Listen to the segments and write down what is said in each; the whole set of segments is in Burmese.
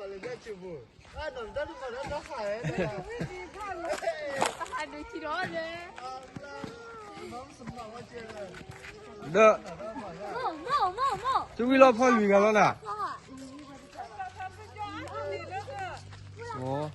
มาเลยได้ชิบุหนุ่มได้ดูมาแล้วต้องหาย还没起着呢。น้องสมองว่าเจอเด้อ冒。就为了泡鱼干了呢。哦。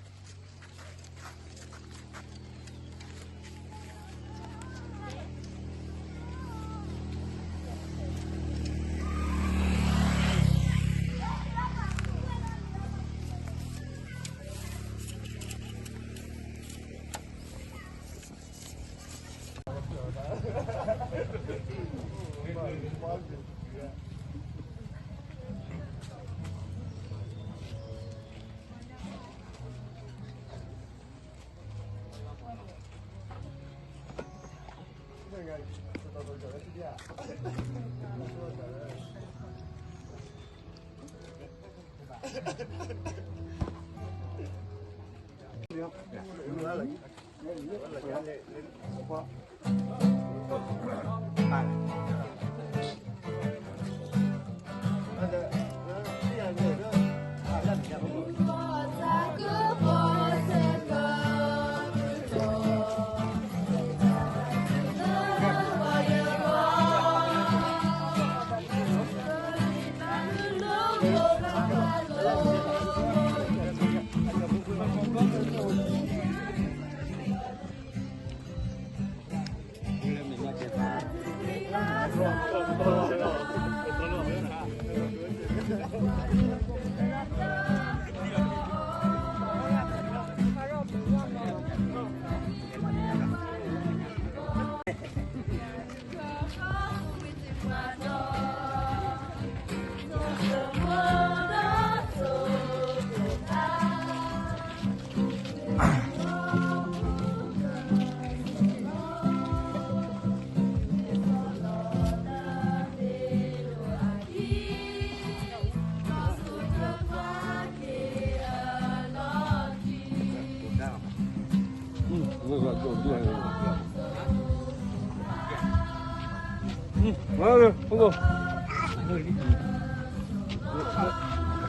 Vale, pongo.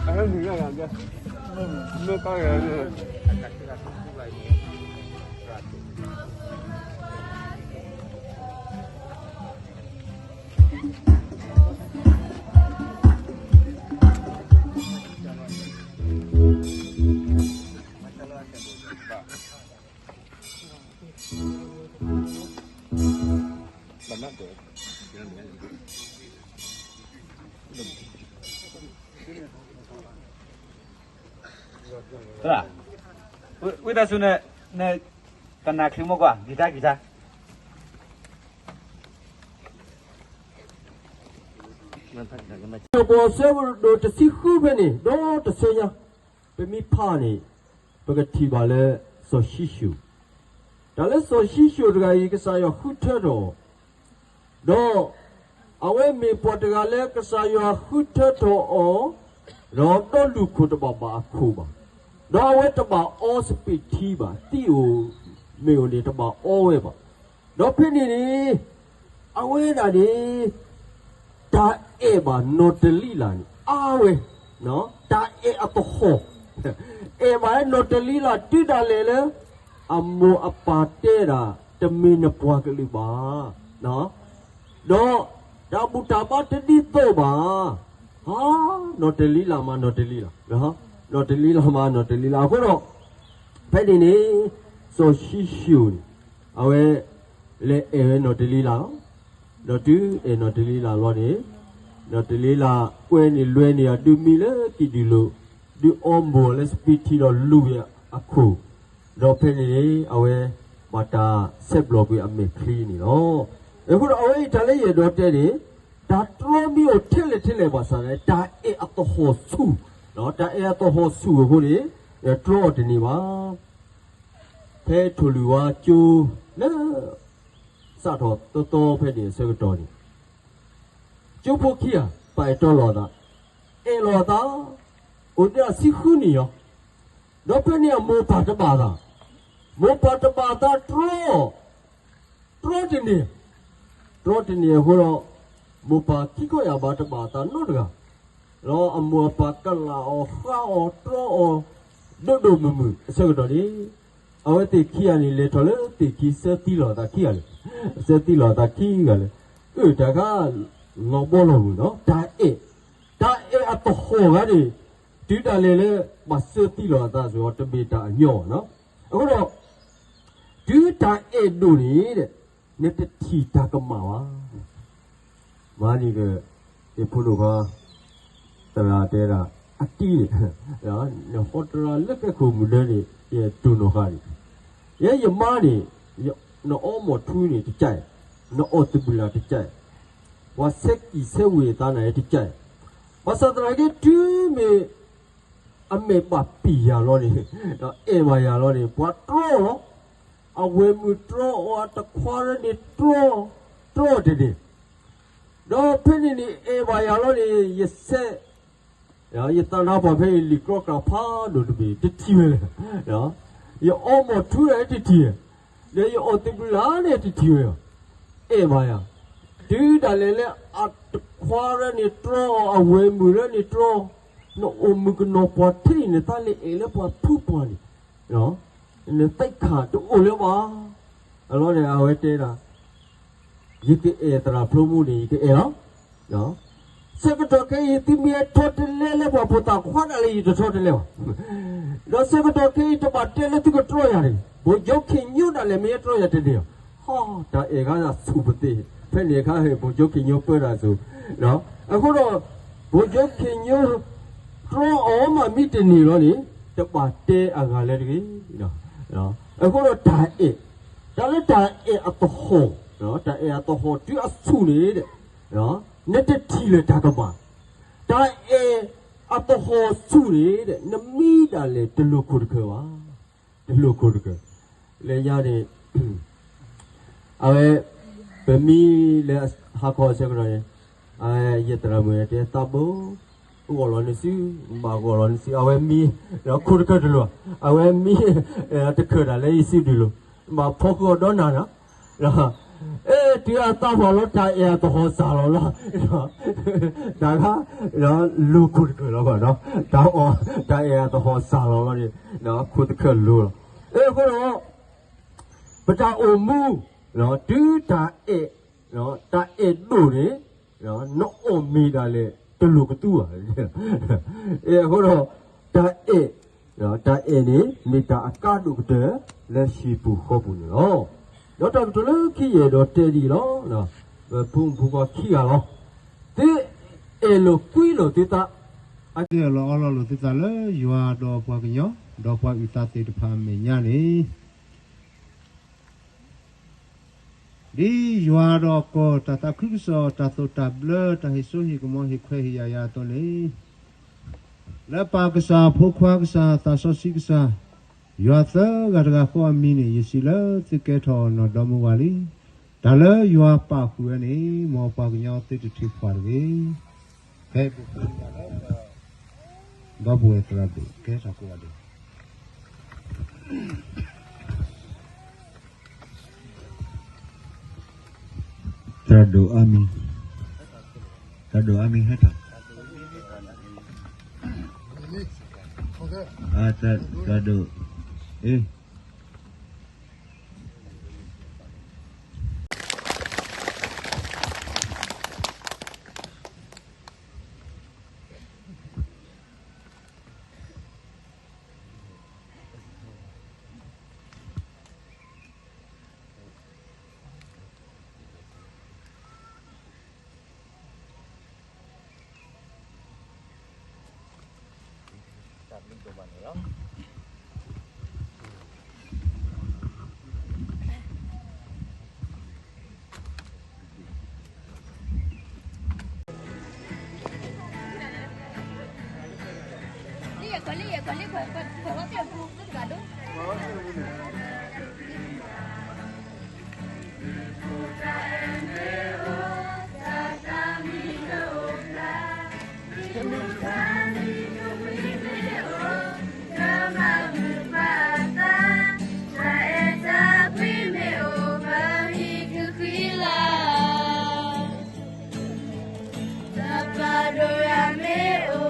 Hay người làm chưa? Nó có người. Bắn được. Dạ. Bây giờ xuống này, này cần nào khiếu một quả, gì ta? Bộ xe đồ chỉ xí khu bên này, đó chỉ xe nhá, bên mi pha này, bên cái thi vào là số xí xíu, đó là số xí xíu cái sao hút thở rồi, đó, ở bên mi bỏ cái cái sao hút thở rồi, rồi đó lục khu đó bảo khu mà, đó với đó bảo all speed thi mà, tiêu nhiều này đó bảo all mà, đó bên này, ở bên này ta eba noteli la ni awe no ta e atoho eba noteli la ti da le ammo apate ra temina pwa kali ba no do da buta ba te di to ba ha noteli la no noteli la ko ro phe di ni so shi shu awe le e noteli la nó chứ nó đi là lo đấy nó đi là quên đi luyện đi đi mi là cái đi lo đi ôm bồ là speed thì nó lùi à khu nó phải đi ao ấy mà ta xếp lo bị âm clean đi nó em có ao ấy trả lấy gì đó thế đi ta trôi mi ở thế lệ bà sao này ta ấy ở tổ hồ su nó ta ấy ở tổ hồ su cái gì để trôi thì đi mà thế thôi lùa chú nó sao thôi tôi phải đi xem cái trò này chú bố kia phải cho lò đó lò đó ổn định xí khu nhiều nó phải nhiều mua bát đó trôi thì nhiều hồi đó mua bát chỉ có nhà bát đó nó được လောအမောပါကလာအောခါအောထရောအောဒိုဒိုမမအစကတော့လေအဝတိခီယနီလေထော်လေတိခီစတီလောတာခီယလေစတီလောတာခီကလေဒါကလောဘောလောဘူးနော်ဒါအတော့ဟောကလေဒီတလေလေမစတီလောတာဆိုတော့တပေတာညော့နော်အခုတော့ဒီတာတို့နေတဲ့နှစ်တီတာကမှာပါမာနီကဒီဖုလိုကတရာတဲတာအတီးနော်ဟောတရာလက်ကခုမလဲရဲ့တူနော်ဟာရဲ့ယမားနေနော်အောမထူးနေတကြိုက်နော်အောတဘူလာတကြိုက်ဝါစက်ကြီးဆဝေတာနေတကြိုက်ဘာသာတရာကတူမေအမေပပီယာလောနေနော်အေဝါယာလောနေပွားတော့အဝေမူတော့ဝါတခွာရနေတော့တဲ့တော့ဖိနေနေအေဝါယာလောနေရဆက်ရတနာပါဖေးလီကရောကဖာဒိုတဘီတတိပဲနော်ရအောမထူရတတိလေရအောတဘလာနေတတိရအေဝါယာဒီတလည်းလေအတခွာရနေတော့အဝေမူရနေတော့နော်အမကနောပတ်ထင်းနေတလေအေလေပတ်ဖူးပေါ်နေနော်နေတိုက်ခါတို့လေပါအလောနေအဝဲတဲတာဒီကေအေတရာပရိုမိုနေကေအေနော်စကတော့ကေတီမီထော်တလဲလေဘာပတာခွာနလေးထော်တလဲတော့စကတော့ကေတပတ်တဲလေသူကထရရတယ်ဘိုဂျုတ်ခင်ညွတ်တယ်လေမရထရရတယ်ဟာဒါအေကစုပတိဖက်နေခါဟဲဘိုဂျုတ်ခင်ညွတ်ပွဲတာဆိုနော်အခုတော့ဘိုဂျုတ်ခင်ညွတ်တော့အော်မမိတနေတော့လေတပတ်တဲအငါလဲတကြီးနော်အခုတော့ဒါလည်းအတဟောနော်ဒါအတဟောသူအဆူနေတဲ့နော်နဲ့တတီလေဒါကပါဒါအတဟောဆူနေတဲ့နမီတာလေတလူခုတကပါတလူခုတကလေရတဲ့အဝဲဗမီလေဟာခေါ်ချက်ကြရရတရမွေတဲ့တဘူကိုလောနေစီဘာကိုလောနေစီအဝဲမီတော့ခုတကတလို့အဝဲမီတခရလည်းစီဒီလို့မဖို့ကတော့နာနော်ဒီအတော့ဘာလို့တာရတော့စားလို့လားဒါကလူခုတကလို့ပါနော်ဒါအော်တာရတော့စားလို့နော်ခုတကလို့ခုတော့ပတာအုံမူနော်ဒူတာနော်တာတို့လေနော်အုံမီတာလေတလူကတူးရတယ်ခုတော့တာနော်တာနေမိတာအကတုကတဲ့လက်ရှိပူခေါ်ဘူးနော်တော့တော်တော်ခီရတော့တဲဒီလောနော်ဘုံဘူကခီရလောဒီလိုကွီလို့တိတာအဲ့ဒီလောလို့တိတာလေရွာတော့ပွားကညောတော့ပွားဥတာတေတဖာမညနေဒီရွာတော့ကိုတတခရုစောတသုတဘလတဟိဆုဟိကမောဟိခွေဟိယာတော့လေလက်ပါကစားဖို့ခွာကစားသဆောစီကစားရွာသကတကခေါ်မီနေရစီလတိကဲထော်နော်တော်မူပါလိဒါလေရွာပါခုရနေမောပါကညောတိတိဖွာလေဘဲပုန်ပါတော့ဘွေတရတဲ့ကဲစားကိုရတယ်Tado ami hata. Tado. Adorame,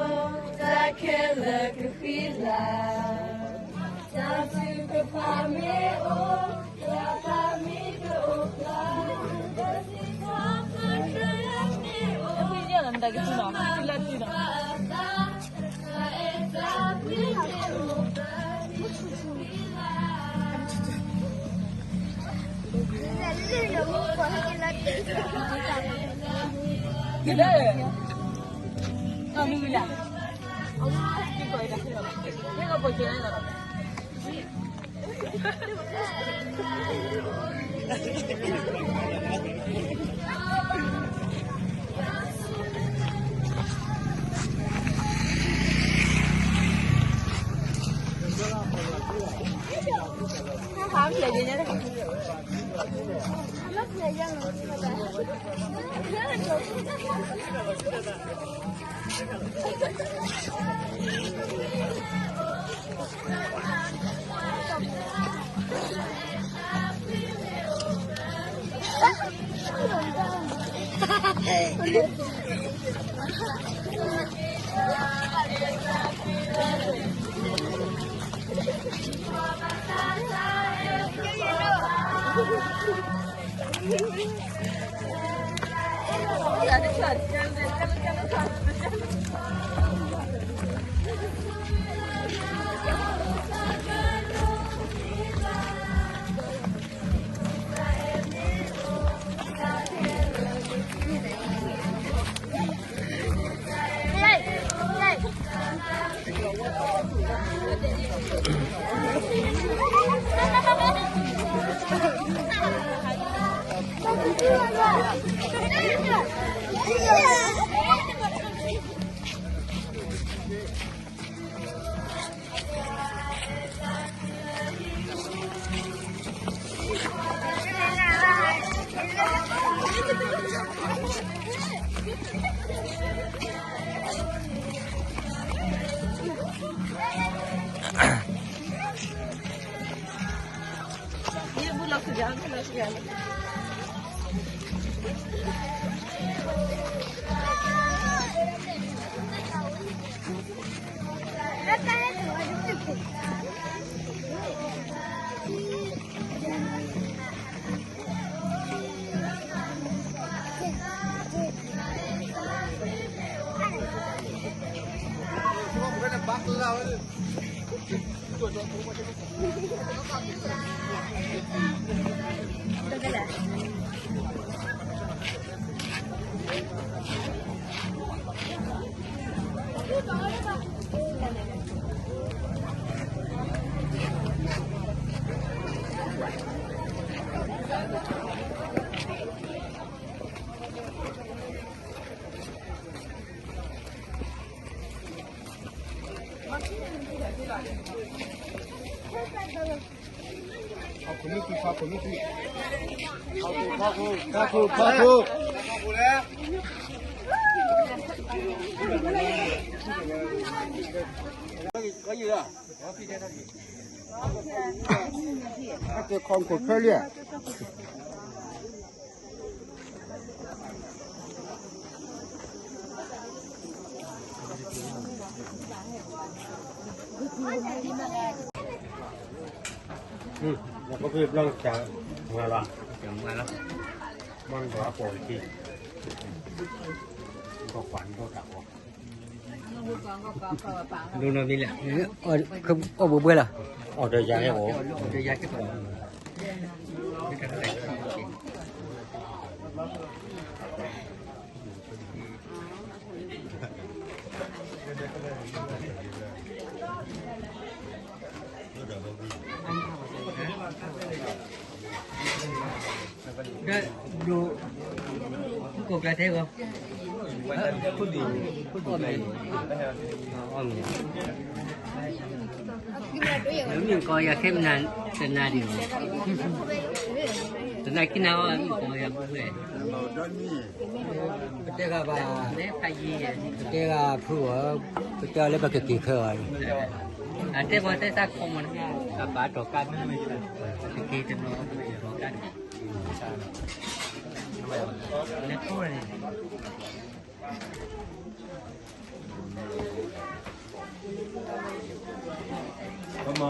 可以了。这康口开裂。我可以让讲完了，讲完了，慢点过去，ก็ขวัญก็กลับดูน้ำนี่แหละคือก็บุบเบ้ล่ะอ๋อเดี๋ยวยาให้โอ้เดี๋ยวยาให้ผมดูกบกระเทยก็พูดดีพูดดีอ้อมเนี่ยแล้วมีก็อยากเข้มนานแต่นานดีแต่นานกินเอาอีกก็อยากพูดเลยเจ้าก็บ้าเนี่ยพายีเจ้าก็พูดว่าเจ้าเล็บก็กี่เคยอันเจ้าบอกเจ้าสักคมมันกับบ้าต่อกันไม่ใช่กี่จะน้องต่อกันเนี่ยพูดเลย ข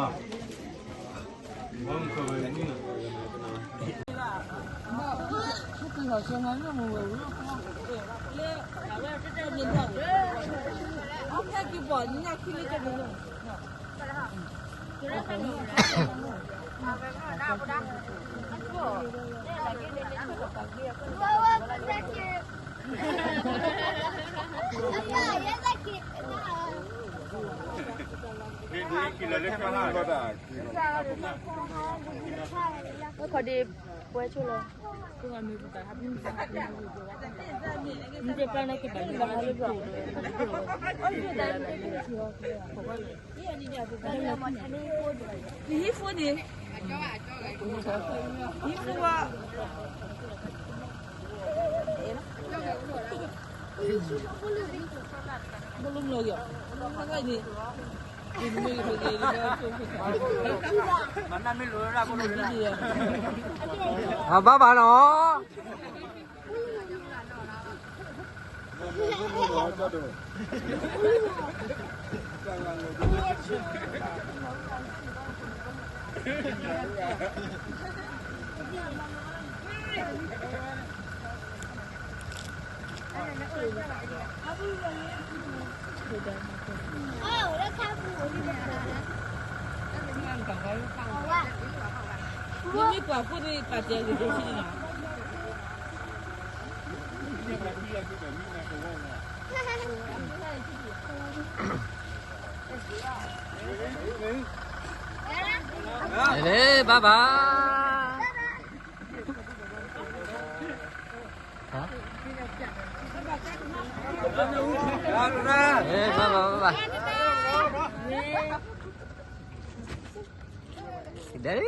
อดีป่วยช่วยเลยคือมันมีแต่ถ้าพี่มีแต่มันจะไปในกี่แบบนี้บ้างหรือเปล่า你衣服呢？衣服啊。不弄了呀？那个你。à ba bà nó你管不得把这个东西呢？đấy ba ba ba ba đấy